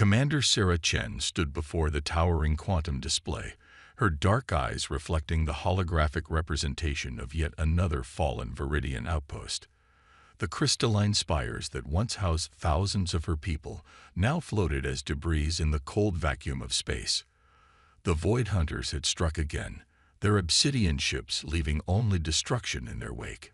Commander Sarah Chen stood before the towering quantum display, her dark eyes reflecting the holographic representation of yet another fallen Viridian outpost. The crystalline spires that once housed thousands of her people now floated as debris in the cold vacuum of space. The Void Hunters had struck again, their obsidian ships leaving only destruction in their wake.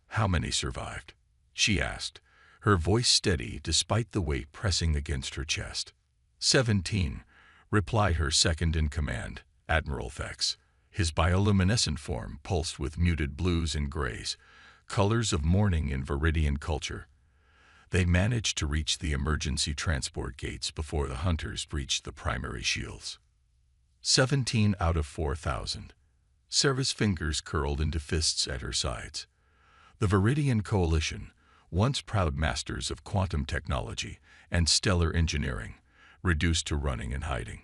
"How many survived?" she asked, her voice steady despite the weight pressing against her chest. 17, replied her second-in-command, Admiral Thex. His bioluminescent form pulsed with muted blues and grays, colors of mourning in Viridian culture. They managed to reach the emergency transport gates before the hunters breached the primary shields. 17 out of 4,000. Sarah's fingers curled into fists at her sides. The Viridian Coalition, once proud masters of quantum technology and stellar engineering, reduced to running and hiding.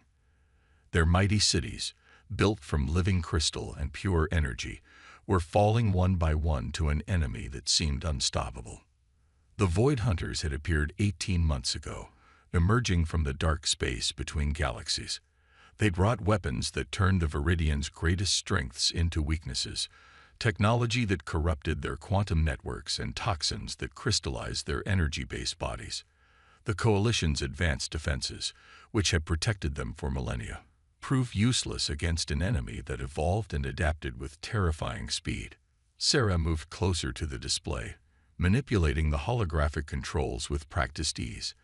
Their mighty cities, built from living crystal and pure energy, were falling one by one to an enemy that seemed unstoppable. The Void Hunters had appeared 18 months ago, emerging from the dark space between galaxies. They brought weapons that turned the Viridians' greatest strengths into weaknesses, technology that corrupted their quantum networks and toxins that crystallized their energy-based bodies. The Coalition's advanced defenses, which had protected them for millennia, proved useless against an enemy that evolved and adapted with terrifying speed. Sarah moved closer to the display, manipulating the holographic controls with practiced ease.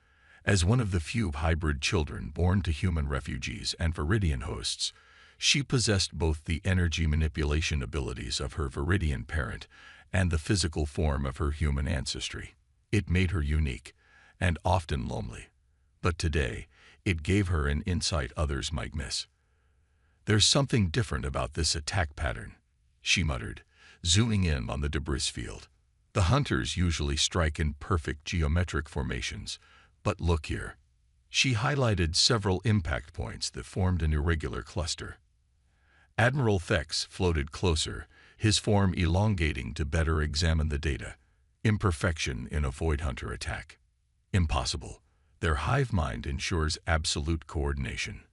As one of the few hybrid children born to human refugees and Viridian hosts, she possessed both the energy manipulation abilities of her Viridian parent and the physical form of her human ancestry. It made her unique, and often lonely. But today, it gave her an insight others might miss. "There's something different about this attack pattern," she muttered, zooming in on the debris field. "The hunters usually strike in perfect geometric formations, but look here." She highlighted several impact points that formed an irregular cluster. Admiral Thex floated closer, his form elongating to better examine the data. Imperfection in a Void Hunter attack. Impossible. Their hive mind ensures absolute coordination,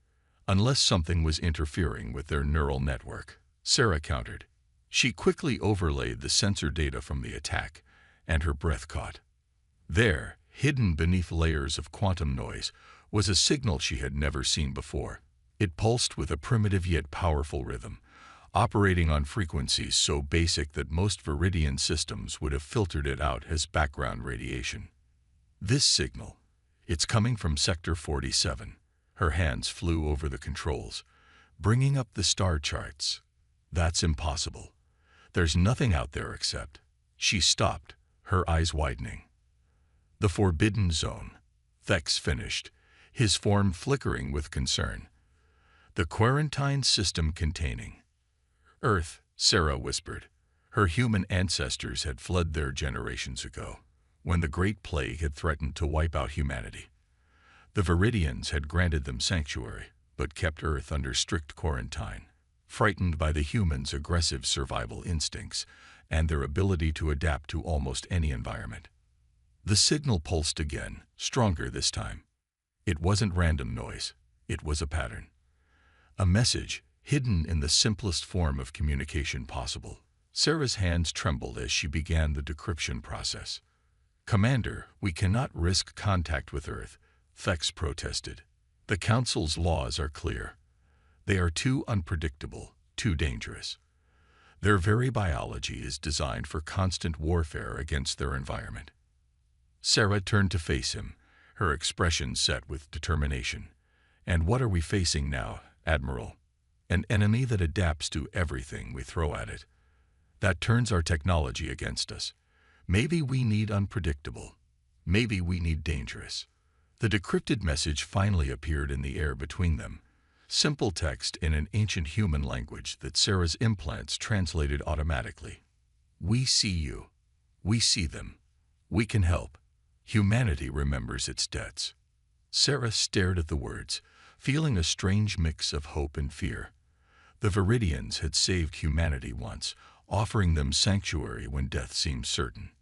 unless something was interfering with their neural network, Sarah countered. She quickly overlaid the sensor data from the attack, and her breath caught. There, hidden beneath layers of quantum noise, was a signal she had never seen before. It pulsed with a primitive yet powerful rhythm, operating on frequencies so basic that most Viridian systems would have filtered it out as background radiation. This signal, it's coming from Sector 47. Her hands flew over the controls, bringing up the star charts. That's impossible. There's nothing out there except... She stopped, her eyes widening. "The Forbidden Zone," Thex finished, his form flickering with concern. "The quarantine system containing..." "Earth," Sarah whispered. Her human ancestors had fled there generations ago, when the Great Plague had threatened to wipe out humanity. The Viridians had granted them sanctuary, but kept Earth under strict quarantine, frightened by the humans' aggressive survival instincts and their ability to adapt to almost any environment. The signal pulsed again, stronger this time. It wasn't random noise, it was a pattern. A message, hidden in the simplest form of communication possible. Sarah's hands trembled as she began the decryption process. "Commander, we cannot risk contact with Earth," Thex protested. "The Council's laws are clear. They are too unpredictable, too dangerous. Their very biology is designed for constant warfare against their environment." Sarah turned to face him, her expression set with determination. "And what are we facing now, Admiral? An enemy that adapts to everything we throw at it. That turns our technology against us. Maybe we need unpredictable. Maybe we need dangerous." The decrypted message finally appeared in the air between them. Simple text in an ancient human language that Sarah's implants translated automatically. "We see you. We see them. We can help. Humanity remembers its debts." Sarah stared at the words, feeling a strange mix of hope and fear. The Viridians had saved humanity once, offering them sanctuary when death seemed certain.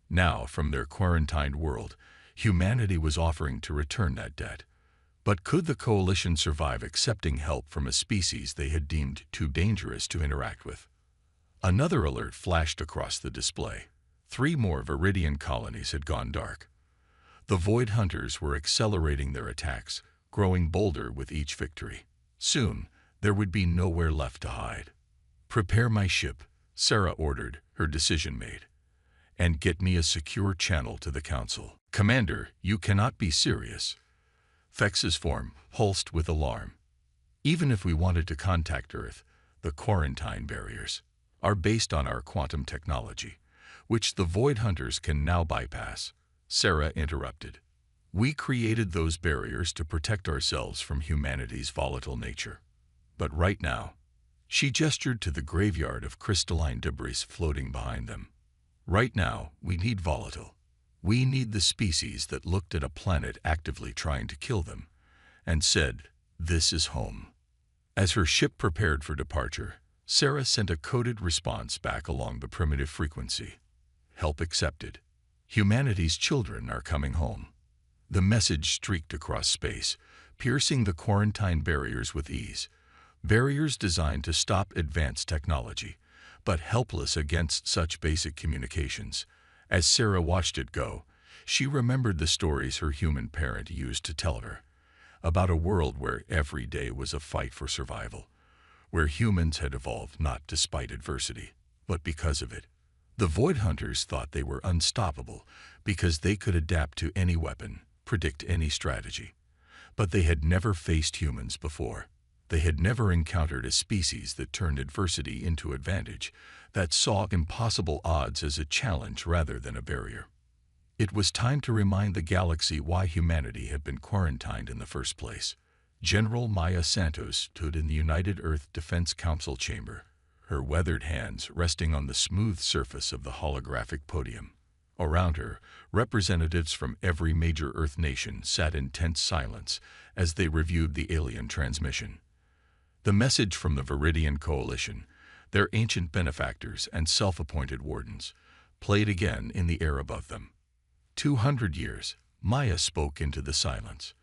Now, from their quarantined world, humanity was offering to return that debt, But could the coalition survive accepting help from a species they had deemed too dangerous to interact with? Another alert flashed across the display. 3 more Viridian colonies had gone dark. The Void Hunters were accelerating their attacks, growing bolder with each victory. Soon, there would be nowhere left to hide. "Prepare my ship," Sarah ordered, her decision made. "And get me a secure channel to the Council." "Commander, you cannot be serious." Fex's form pulsed with alarm. "Even if we wanted to contact Earth, the quarantine barriers are based on our quantum technology, which the Void Hunters can now bypass." Sarah interrupted. "We created those barriers to protect ourselves from humanity's volatile nature. But right now," she gestured to the graveyard of crystalline debris floating behind them. "Right now, we need volatile. We need the species that looked at a planet actively trying to kill them and said, 'This is home.'" As her ship prepared for departure, Sarah sent a coded response back along the primitive frequency. "Help accepted. Humanity's children are coming home." The message streaked across space, piercing the quarantine barriers with ease. Barriers designed to stop advanced technology, but helpless against such basic communications. As Sarah watched it go, she remembered the stories her human parent used to tell her, about a world where every day was a fight for survival, where humans had evolved not despite adversity, but because of it. The Void Hunters thought they were unstoppable because they could adapt to any weapon, predict any strategy. But they had never faced humans before. They had never encountered a species that turned adversity into advantage, that saw impossible odds as a challenge rather than a barrier. It was time to remind the galaxy why humanity had been quarantined in the first place. General Maya Santos stood in the United Earth Defense Council chamber, her weathered hands resting on the smooth surface of the holographic podium. Around her, representatives from every major Earth nation sat in tense silence as they reviewed the alien transmission. The message from the Viridian Coalition, their ancient benefactors and self-appointed wardens, played again in the air above them. 200 years, Maya spoke into the silence.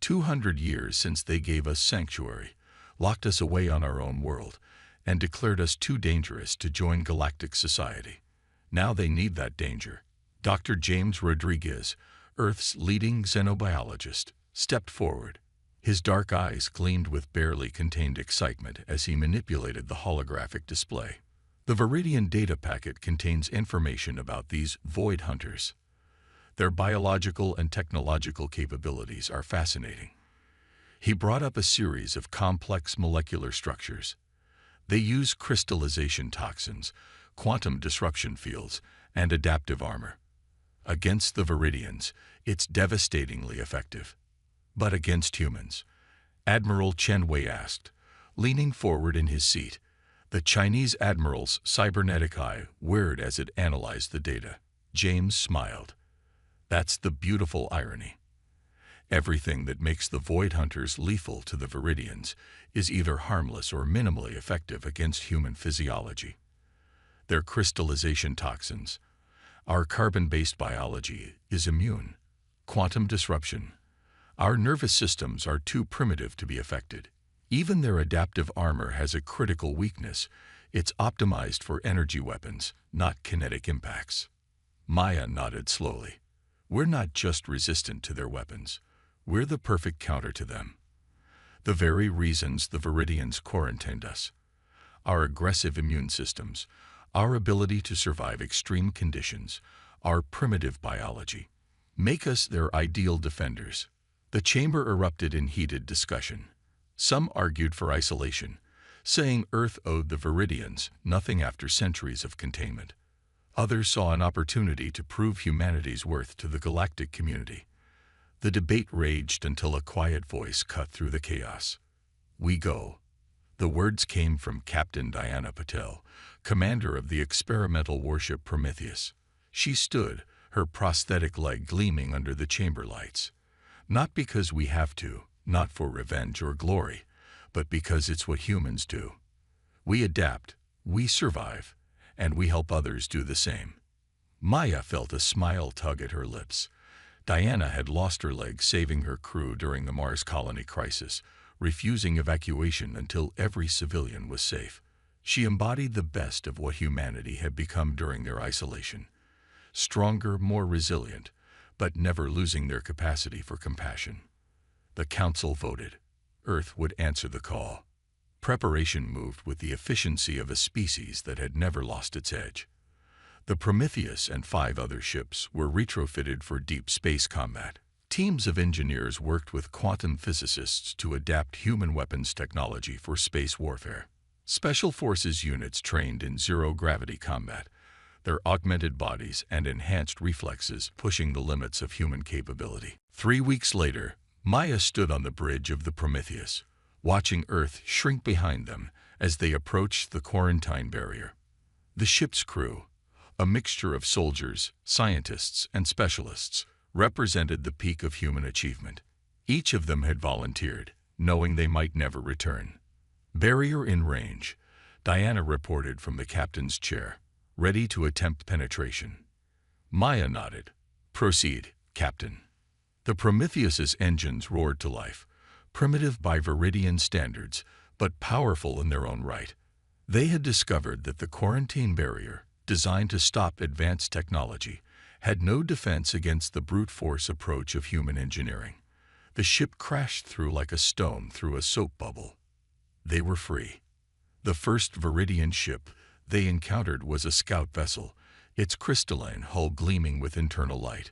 200 years since they gave us sanctuary, locked us away on our own world, and declared us too dangerous to join galactic society. Now they need that danger. Dr. James Rodriguez, Earth's leading xenobiologist, stepped forward. His dark eyes gleamed with barely contained excitement as he manipulated the holographic display. The Viridian data packet contains information about these Void Hunters. Their biological and technological capabilities are fascinating. He brought up a series of complex molecular structures. They use crystallization toxins, quantum disruption fields, and adaptive armor. Against the Viridians, it's devastatingly effective. But against humans? Admiral Chen Wei asked, leaning forward in his seat. The Chinese admiral's cybernetic eye whirred as it analyzed the data. James smiled. That's the beautiful irony. Everything that makes the Void Hunters lethal to the Viridians is either harmless or minimally effective against human physiology. Their crystallization toxins, our carbon-based biology, is immune. Quantum disruption. Our nervous systems are too primitive to be affected. Even their adaptive armor has a critical weakness. It's optimized for energy weapons, not kinetic impacts. Maya nodded slowly. We're not just resistant to their weapons. We're the perfect counter to them. The very reasons the Viridians quarantined us. Our aggressive immune systems, our ability to survive extreme conditions, our primitive biology, make us their ideal defenders. The chamber erupted in heated discussion. Some argued for isolation, saying Earth owed the Viridians nothing after centuries of containment. Others saw an opportunity to prove humanity's worth to the galactic community. The debate raged until a quiet voice cut through the chaos. We go. The words came from Captain Diana Patel, commander of the experimental warship Prometheus. She stood, her prosthetic leg gleaming under the chamber lights. Not because we have to, not for revenge or glory, but because it's what humans do. We adapt, we survive, and we help others do the same. Maya felt a smile tug at her lips. Diana had lost her leg saving her crew during the Mars colony crisis, refusing evacuation until every civilian was safe. She embodied the best of what humanity had become during their isolation. Stronger, more resilient, but never losing their capacity for compassion. The Council voted. Earth would answer the call. Preparation moved with the efficiency of a species that had never lost its edge. The Prometheus and 5 other ships were retrofitted for deep space combat. Teams of engineers worked with quantum physicists to adapt human weapons technology for space warfare. Special Forces units trained in zero-gravity combat, their augmented bodies and enhanced reflexes pushing the limits of human capability. 3 weeks later, Maya stood on the bridge of the Prometheus, watching Earth shrink behind them as they approached the quarantine barrier. The ship's crew, a mixture of soldiers, scientists, and specialists, represented the peak of human achievement. Each of them had volunteered, knowing they might never return. Barrier in range, Diana reported from the captain's chair, ready to attempt penetration. Maya nodded. "Proceed, Captain." The Prometheus's engines roared to life, primitive by Viridian standards, but powerful in their own right. They had discovered that the quarantine barrier, designed to stop advanced technology, had no defense against the brute force approach of human engineering. The ship crashed through like a stone through a soap bubble. They were free. The first Viridian ship they encountered was a scout vessel, its crystalline hull gleaming with internal light.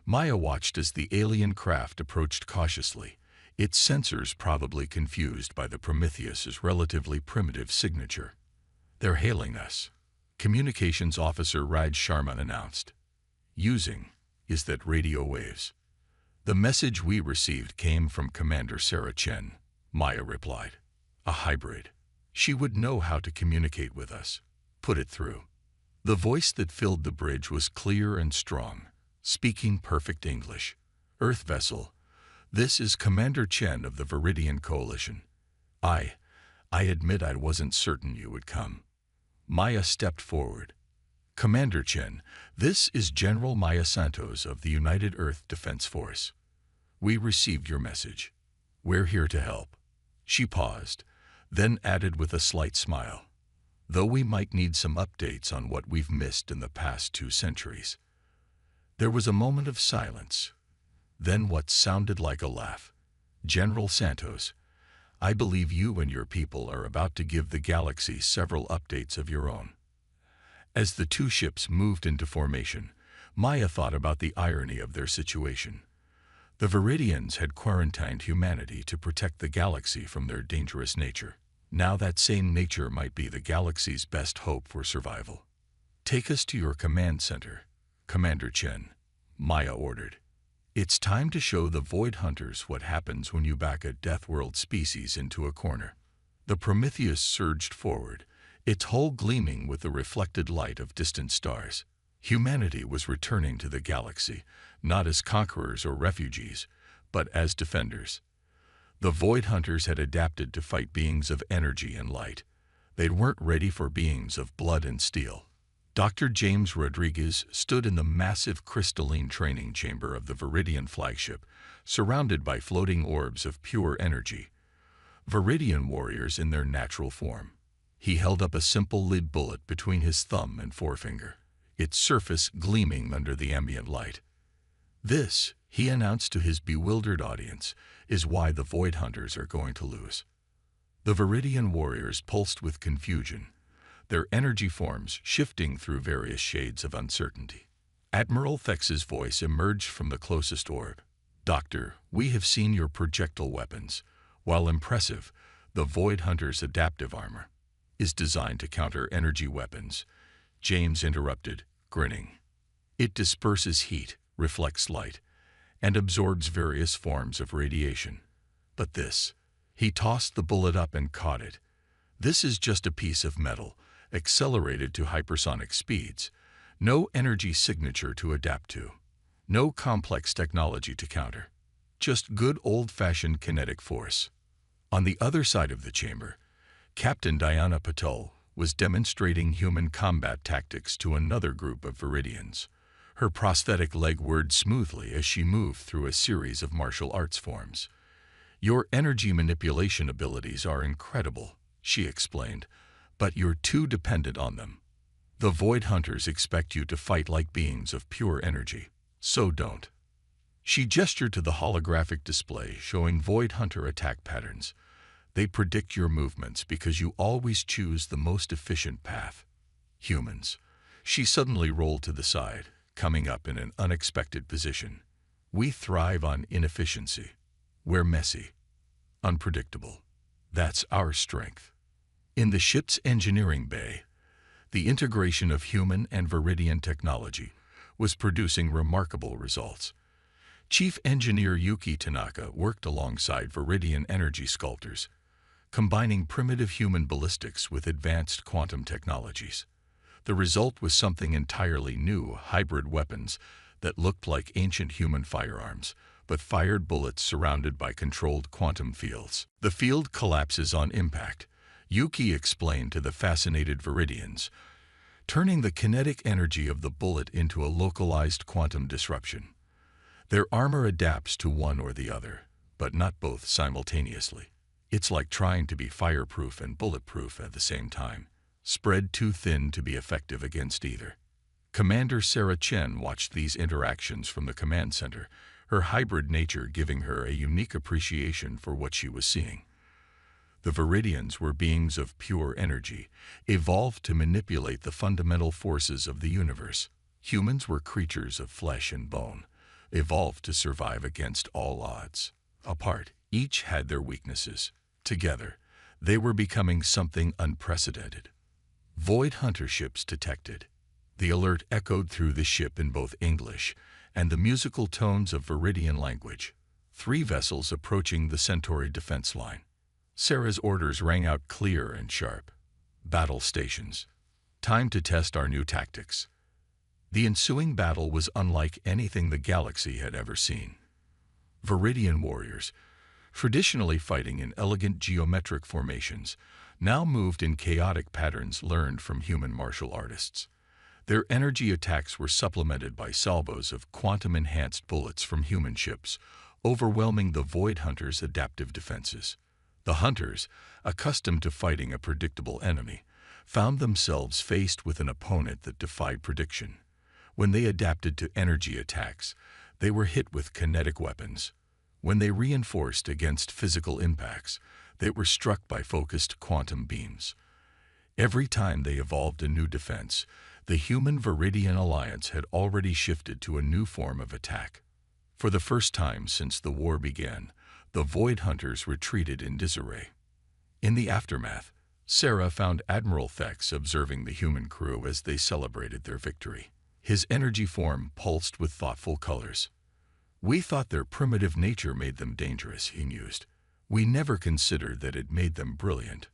Maya watched as the alien craft approached cautiously, its sensors probably confused by the Prometheus's relatively primitive signature. "They're hailing us," Communications Officer Raj Sharma announced. "Using is that radio waves." "The message we received came from Commander Sarah Chen," Maya replied. "A hybrid. She would know how to communicate with us. Put it through." The voice that filled the bridge was clear and strong, speaking perfect English. "Earth vessel, this is Commander Chen of the Viridian Coalition. I admit I wasn't certain you would come." Maya stepped forward. "Commander Chen, this is General Maya Santos of the United Earth Defense Force. We received your message. We're here to help." She paused, then added with a slight smile, "Though we might need some updates on what we've missed in the past 2 centuries. There was a moment of silence, then what sounded like a laugh. "General Santos, I believe you and your people are about to give the galaxy several updates of your own." As the 2 ships moved into formation, Maya thought about the irony of their situation. The Viridians had quarantined humanity to protect the galaxy from their dangerous nature. Now that same nature might be the galaxy's best hope for survival. "Take us to your command center, Commander Chen," Maya ordered. "It's time to show the Void Hunters what happens when you back a Deathworld species into a corner." The Prometheus surged forward, its hull gleaming with the reflected light of distant stars. Humanity was returning to the galaxy, not as conquerors or refugees, but as defenders. The Void Hunters had adapted to fight beings of energy and light. They weren't ready for beings of blood and steel. Dr. James Rodriguez stood in the massive crystalline training chamber of the Viridian flagship, surrounded by floating orbs of pure energy. Viridian warriors in their natural form. He held up a simple lead bullet between his thumb and forefinger, its surface gleaming under the ambient light. "This," he announced to his bewildered audience, "is why the Void Hunters are going to lose." The Viridian warriors pulsed with confusion, their energy forms shifting through various shades of uncertainty. Admiral Thex's voice emerged from the closest orb. "Doctor, we have seen your projectile weapons. While impressive, the Void Hunter's adaptive armor is designed to counter energy weapons," James interrupted, grinning. "It disperses heat, reflects light, and absorbs various forms of radiation. But this," he tossed the bullet up and caught it, "this is just a piece of metal, accelerated to hypersonic speeds. No energy signature to adapt to. No complex technology to counter. Just good old-fashioned kinetic force." On the other side of the chamber, Captain Diana Patel was demonstrating human combat tactics to another group of Viridians. Her prosthetic leg whirred smoothly as she moved through a series of martial arts forms. "Your energy manipulation abilities are incredible," she explained, "but you're too dependent on them. The Void Hunters expect you to fight like beings of pure energy, so don't." She gestured to the holographic display showing Void Hunter attack patterns. "They predict your movements because you always choose the most efficient path. Humans." She suddenly rolled to the side, coming up in an unexpected position. "We thrive on inefficiency. We're messy, unpredictable. That's our strength." In the ship's engineering bay, the integration of human and Viridian technology was producing remarkable results. Chief Engineer Yuki Tanaka worked alongside Viridian energy sculptors, combining primitive human ballistics with advanced quantum technologies. The result was something entirely new: hybrid weapons that looked like ancient human firearms, but fired bullets surrounded by controlled quantum fields. "The field collapses on impact," Yuki explained to the fascinated Viridians, turning the kinetic energy of the bullet into a localized quantum disruption. "Their armor adapts to one or the other, but not both simultaneously. It's like trying to be fireproof and bulletproof at the same time, spread too thin to be effective against either." Commander Sarah Chen watched these interactions from the command center, her hybrid nature giving her a unique appreciation for what she was seeing. The Viridians were beings of pure energy, evolved to manipulate the fundamental forces of the universe. Humans were creatures of flesh and bone, evolved to survive against all odds. Apart, each had their weaknesses. Together, they were becoming something unprecedented. Void Hunter ships detected. The alert echoed through the ship in both English and the musical tones of Viridian language. 3 vessels approaching the Centauri defense line. Sarah's orders rang out clear and sharp. "Battle stations. Time to test our new tactics." The ensuing battle was unlike anything the galaxy had ever seen. Viridian warriors, traditionally fighting in elegant geometric formations, now moved in chaotic patterns learned from human martial artists. Their energy attacks were supplemented by salvos of quantum-enhanced bullets from human ships, overwhelming the Void Hunters' adaptive defenses. The Hunters, accustomed to fighting a predictable enemy, found themselves faced with an opponent that defied prediction. When they adapted to energy attacks, they were hit with kinetic weapons. When they reinforced against physical impacts, they were struck by focused quantum beams. Every time they evolved a new defense, the human-Viridian alliance had already shifted to a new form of attack. For the first time since the war began, the Void Hunters retreated in disarray. In the aftermath, Sarah found Admiral Thex observing the human crew as they celebrated their victory. His energy form pulsed with thoughtful colors. "We thought their primitive nature made them dangerous," he mused. "We never considered that it made them brilliant."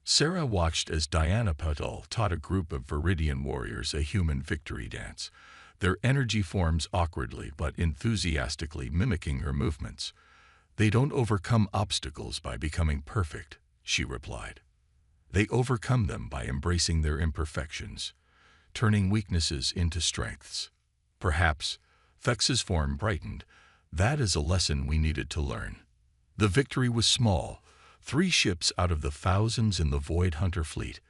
Sarah watched as Diana Patel taught a group of Viridian warriors a human victory dance, their energy forms awkwardly but enthusiastically mimicking her movements. "They don't overcome obstacles by becoming perfect," she replied. "They overcome them by embracing their imperfections, turning weaknesses into strengths." Perhaps, Thex's form brightened, "that is a lesson we needed to learn." The victory was small, 3 ships out of the thousands in the Void Hunter fleet,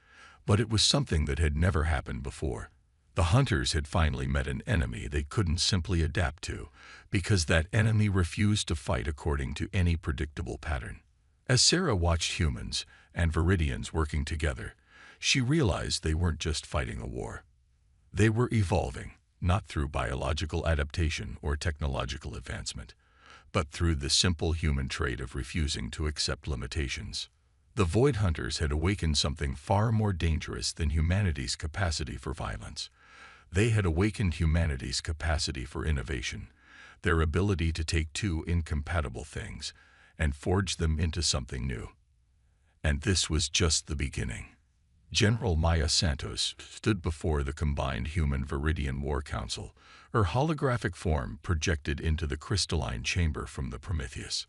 but it was something that had never happened before. The Hunters had finally met an enemy they couldn't simply adapt to, because that enemy refused to fight according to any predictable pattern. As Sarah watched humans and Viridians working together, she realized they weren't just fighting a war. They were evolving, not through biological adaptation or technological advancement, but through the simple human trait of refusing to accept limitations. The Void Hunters had awakened something far more dangerous than humanity's capacity for violence. They had awakened humanity's capacity for innovation, their ability to take 2 incompatible things and forge them into something new. And this was just the beginning. General Maya Santos stood before the combined Human-Viridian War Council, her holographic form projected into the crystalline chamber from the Prometheus.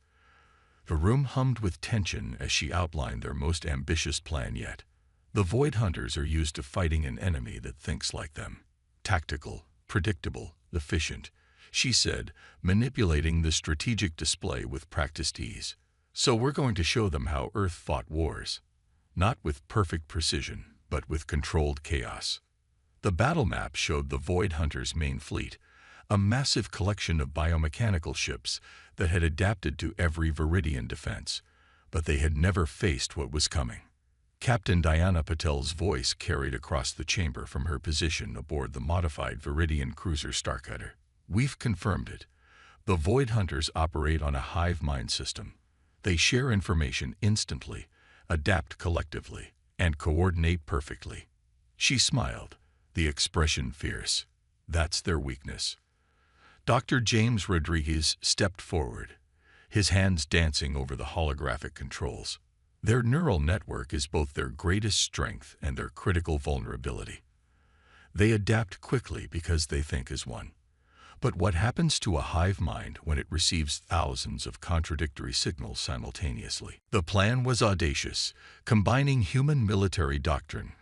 The room hummed with tension as she outlined their most ambitious plan yet. The Void Hunters are used to fighting an enemy that thinks like them. Tactical, predictable, efficient, she said, manipulating the strategic display with practiced ease. So we're going to show them how Earth fought wars. Not with perfect precision, but with controlled chaos. The battle map showed the Void Hunters' main fleet, a massive collection of biomechanical ships that had adapted to every Viridian defense, but they had never faced what was coming. Captain Diana Patel's voice carried across the chamber from her position aboard the modified Viridian cruiser Starcutter. We've confirmed it. The Void Hunters operate on a hive mind system. They share information instantly, adapt collectively, and coordinate perfectly. She smiled, the expression fierce. That's their weakness. Dr. James Rodriguez stepped forward, his hands dancing over the holographic controls. Their neural network is both their greatest strength and their critical vulnerability. They adapt quickly because they think as one. But what happens to a hive mind when it receives thousands of contradictory signals simultaneously? The plan was audacious, combining human military doctrine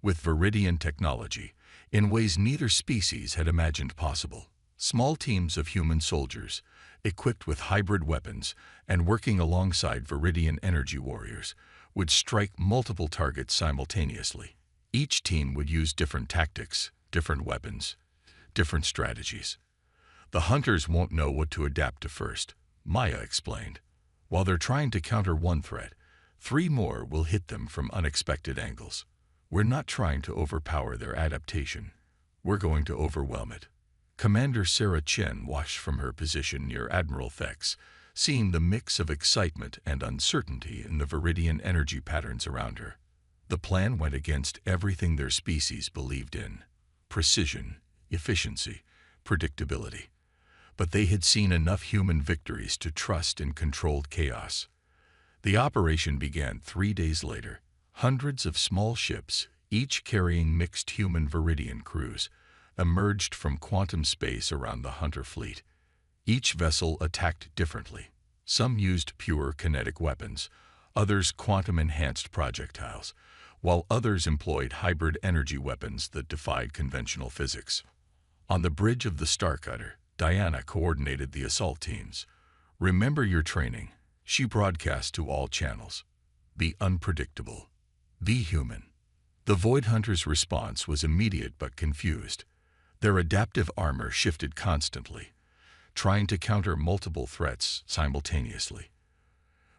with Viridian technology in ways neither species had imagined possible. Small teams of human soldiers, equipped with hybrid weapons and working alongside Viridian energy warriors, would strike multiple targets simultaneously. Each team would use different tactics, different weapons, different strategies. The hunters won't know what to adapt to first, Maya explained. While they're trying to counter one threat, 3 more will hit them from unexpected angles. We're not trying to overpower their adaptation. We're going to overwhelm it. Commander Sarah Chen watched from her position near Admiral Thex, seeing the mix of excitement and uncertainty in the Viridian energy patterns around her. The plan went against everything their species believed in: precision, efficiency, predictability. But they had seen enough human victories to trust in controlled chaos. The operation began 3 days later. Hundreds of small ships, each carrying mixed human Viridian crews, emerged from quantum space around the Hunter fleet. Each vessel attacked differently. Some used pure kinetic weapons, others quantum-enhanced projectiles, while others employed hybrid energy weapons that defied conventional physics. On the bridge of the Starcutter, Diana coordinated the assault teams. "Remember your training," she broadcast to all channels. "Be unpredictable. Be human." The Void Hunters' response was immediate but confused. Their adaptive armor shifted constantly, trying to counter multiple threats simultaneously.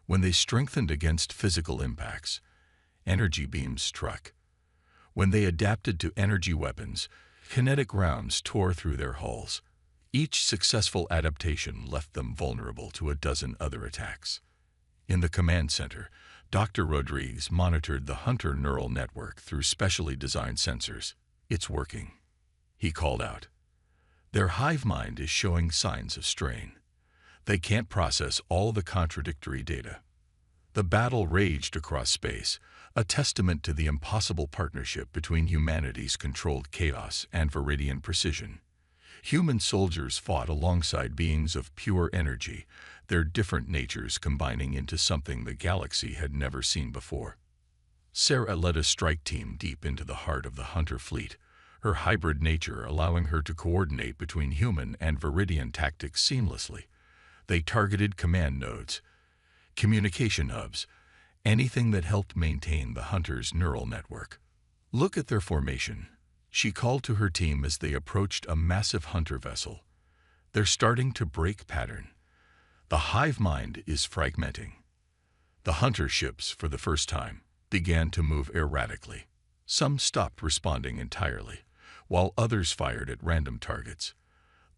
When they strengthened against physical impacts, energy beams struck. When they adapted to energy weapons, kinetic rounds tore through their hulls. Each successful adaptation left them vulnerable to a dozen other attacks. In the command center, Dr. Rodriguez monitored the Hunter neural network through specially designed sensors. "It's working," he called out. "Their hive mind is showing signs of strain. They can't process all the contradictory data." The battle raged across space, a testament to the impossible partnership between humanity's controlled chaos and Viridian precision. Human soldiers fought alongside beings of pure energy, their different natures combining into something the galaxy had never seen before. Sarah led a strike team deep into the heart of the Hunter fleet, her hybrid nature allowing her to coordinate between human and Viridian tactics seamlessly. They targeted command nodes, communication hubs, anything that helped maintain the Hunter's neural network. "Look at their formation," she called to her team as they approached a massive Hunter vessel. "They're starting to break pattern. The hive mind is fragmenting." The Hunter ships, for the first time, began to move erratically. Some stopped responding entirely, while others fired at random targets.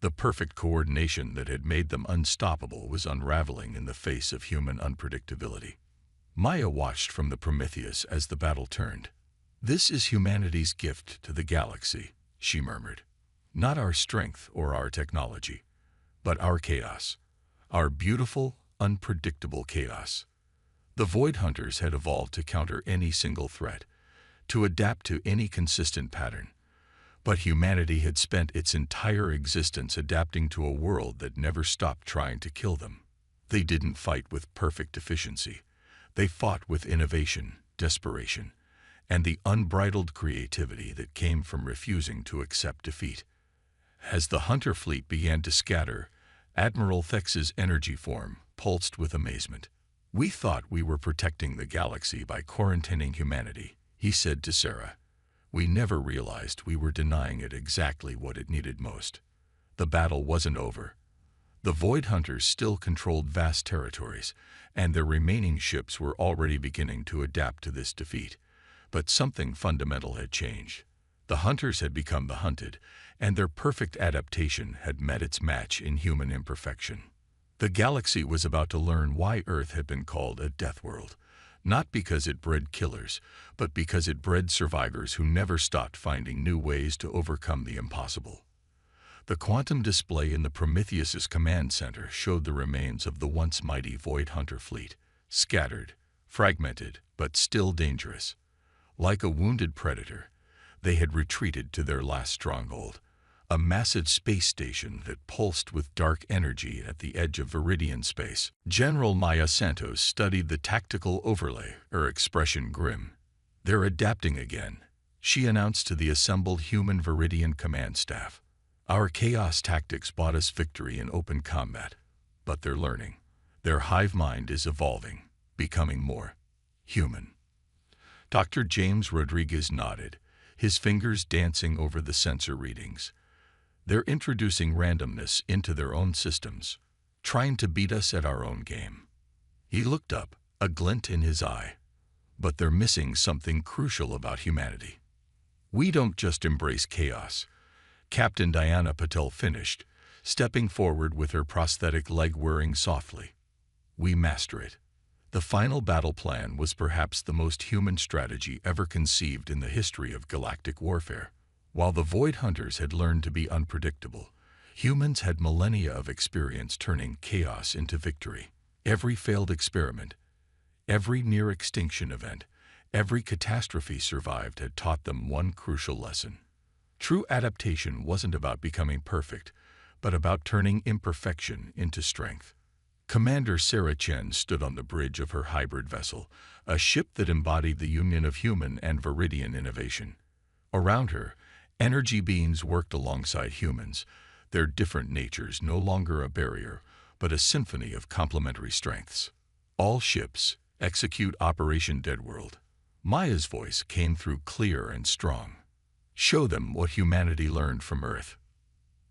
The perfect coordination that had made them unstoppable was unraveling in the face of human unpredictability. Maya watched from the Prometheus as the battle turned. "This is humanity's gift to the galaxy," she murmured. "Not our strength or our technology, but our chaos. Our beautiful, unpredictable chaos." The Void Hunters had evolved to counter any single threat, to adapt to any consistent pattern. But humanity had spent its entire existence adapting to a world that never stopped trying to kill them. They didn't fight with perfect efficiency. They fought with innovation, desperation, and the unbridled creativity that came from refusing to accept defeat. As the hunter fleet began to scatter, Admiral Thex's energy form pulsed with amazement. "We thought we were protecting the galaxy by quarantining humanity," he said to Sarah. "We never realized we were denying it exactly what it needed most." The battle wasn't over. The Void Hunters still controlled vast territories, and their remaining ships were already beginning to adapt to this defeat. But something fundamental had changed. The Hunters had become the hunted, and their perfect adaptation had met its match in human imperfection. The galaxy was about to learn why Earth had been called a death world, not because it bred killers, but because it bred survivors who never stopped finding new ways to overcome the impossible. The quantum display in the Prometheus's command center showed the remains of the once mighty Void Hunter fleet, scattered, fragmented, but still dangerous. Like a wounded predator, they had retreated to their last stronghold, a massive space station that pulsed with dark energy at the edge of Viridian space. General Maya Santos studied the tactical overlay, her expression grim. "They're adapting again," she announced to the assembled human Viridian command staff. "Our chaos tactics bought us victory in open combat, but they're learning. Their hive mind is evolving, becoming more human." Dr. James Rodriguez nodded, his fingers dancing over the sensor readings. "They're introducing randomness into their own systems, trying to beat us at our own game." He looked up, a glint in his eye. "But they're missing something crucial about humanity. We don't just embrace chaos," Captain Diana Patel finished, stepping forward with her prosthetic leg whirring softly. "We master it." The final battle plan was perhaps the most human strategy ever conceived in the history of galactic warfare. While the Void Hunters had learned to be unpredictable, humans had millennia of experience turning chaos into victory. Every failed experiment, every near-extinction event, every catastrophe survived had taught them one crucial lesson. True adaptation wasn't about becoming perfect, but about turning imperfection into strength. Commander Sarah Chen stood on the bridge of her hybrid vessel, a ship that embodied the union of human and Viridian innovation. Around her, energy beings worked alongside humans, their different natures no longer a barrier, but a symphony of complementary strengths. "All ships, execute Operation Deadworld." Maya's voice came through clear and strong. "Show them what humanity learned from Earth."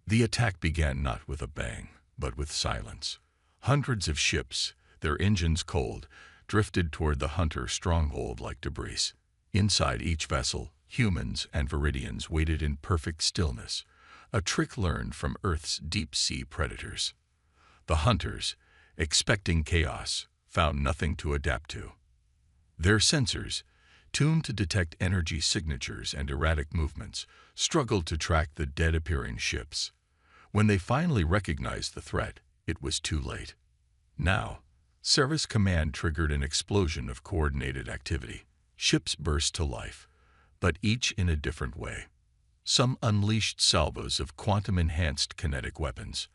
The attack began not with a bang, but with silence. Hundreds of ships, their engines cold, drifted toward the Hunter stronghold like debris. Inside each vessel, humans and Viridians waited in perfect stillness, a trick learned from Earth's deep-sea predators. The Hunters, expecting chaos, found nothing to adapt to. Their sensors, tuned to detect energy signatures and erratic movements, struggled to track the dead-appearing ships. When they finally recognized the threat, it was too late. Now, Sarah's command triggered an explosion of coordinated activity. Ships burst to life, but each in a different way. Some unleashed salvos of quantum-enhanced kinetic weapons.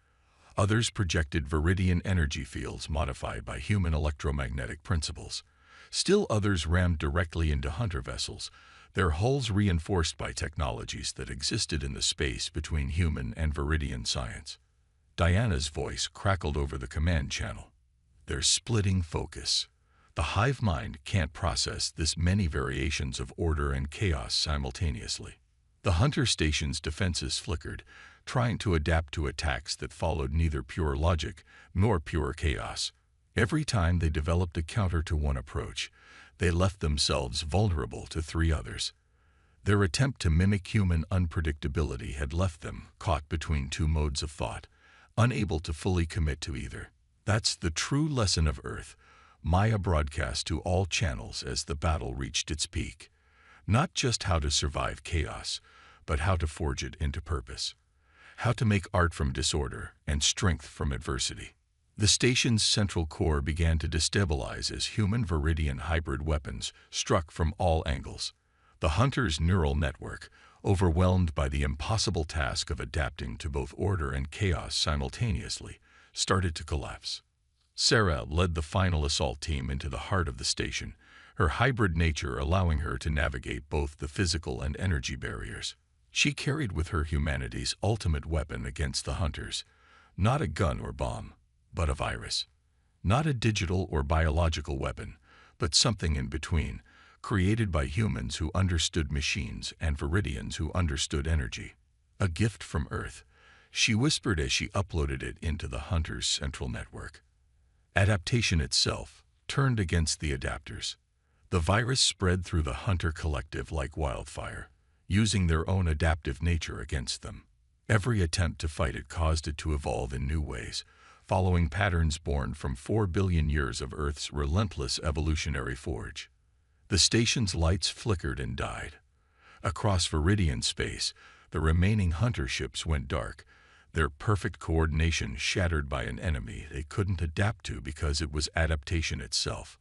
Others projected Viridian energy fields modified by human electromagnetic principles. Still others rammed directly into Hunter vessels, their hulls reinforced by technologies that existed in the space between human and Viridian science. Diana's voice crackled over the command channel. "They're splitting focus. The hive mind can't process this many variations of order and chaos simultaneously." The Hunter station's defenses flickered, trying to adapt to attacks that followed neither pure logic nor pure chaos. Every time they developed a counter to one approach, they left themselves vulnerable to three others. Their attempt to mimic human unpredictability had left them caught between two modes of thought, unable to fully commit to either. "That's the true lesson of Earth," Maya broadcast to all channels as the battle reached its peak. "Not just how to survive chaos, but how to forge it into purpose. How to make art from disorder and strength from adversity." The station's central core began to destabilize as human Viridian hybrid weapons struck from all angles. The Hunter's neural network, overwhelmed by the impossible task of adapting to both order and chaos simultaneously, started to collapse. Sarah led the final assault team into the heart of the station, her hybrid nature allowing her to navigate both the physical and energy barriers. She carried with her humanity's ultimate weapon against the hunters, not a gun or bomb, but a virus. Not a digital or biological weapon, but something in between, created by humans who understood machines and Viridians who understood energy. A gift from Earth, she whispered as she uploaded it into the hunters' central network. Adaptation itself turned against the adapters. The virus spread through the hunter collective like wildfire, using their own adaptive nature against them. Every attempt to fight it caused it to evolve in new ways, following patterns born from 4 billion years of Earth's relentless evolutionary forge. The station's lights flickered and died. Across Viridian space, the remaining hunter ships went dark, their perfect coordination shattered by an enemy they couldn't adapt to because it was adaptation itself.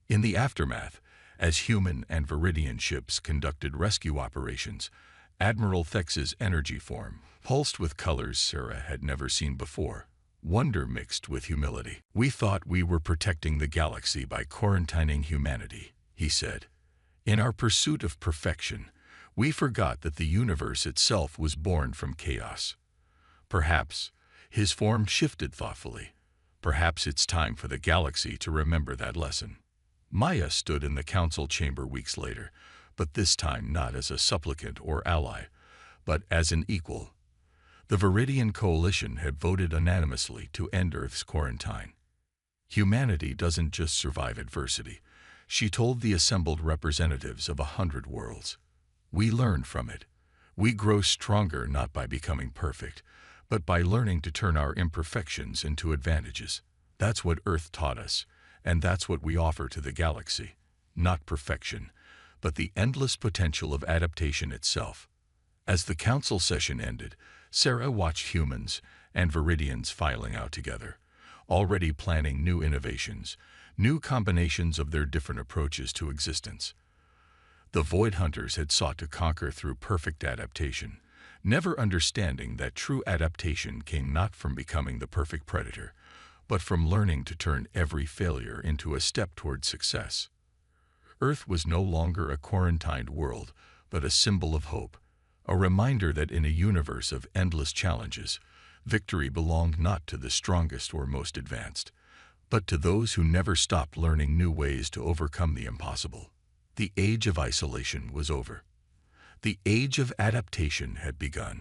In the aftermath, as human and Viridian ships conducted rescue operations, Admiral Thex's energy form pulsed with colors Sarah had never seen before, wonder mixed with humility. "We thought we were protecting the galaxy by quarantining humanity," he said. "In our pursuit of perfection, we forgot that the universe itself was born from chaos." Perhaps, his form shifted thoughtfully. Perhaps it's time for the galaxy to remember that lesson. Maya stood in the council chamber weeks later, but this time not as a supplicant or ally, but as an equal. The Viridian Coalition had voted unanimously to end Earth's quarantine. Humanity doesn't just survive adversity, she told the assembled representatives of 100 worlds. We learn from it. We grow stronger not by becoming perfect, but by learning to turn our imperfections into advantages. That's what Earth taught us, and that's what we offer to the galaxy. Not perfection, but the endless potential of adaptation itself. As the council session ended, Sarah watched humans and Viridians filing out together, already planning new innovations, new combinations of their different approaches to existence. The Void Hunters had sought to conquer through perfect adaptation, never understanding that true adaptation came not from becoming the perfect predator, but from learning to turn every failure into a step toward success. Earth was no longer a quarantined world, but a symbol of hope, a reminder that in a universe of endless challenges, victory belonged not to the strongest or most advanced, but to those who never stopped learning new ways to overcome the impossible. The age of isolation was over. The age of adaptation had begun.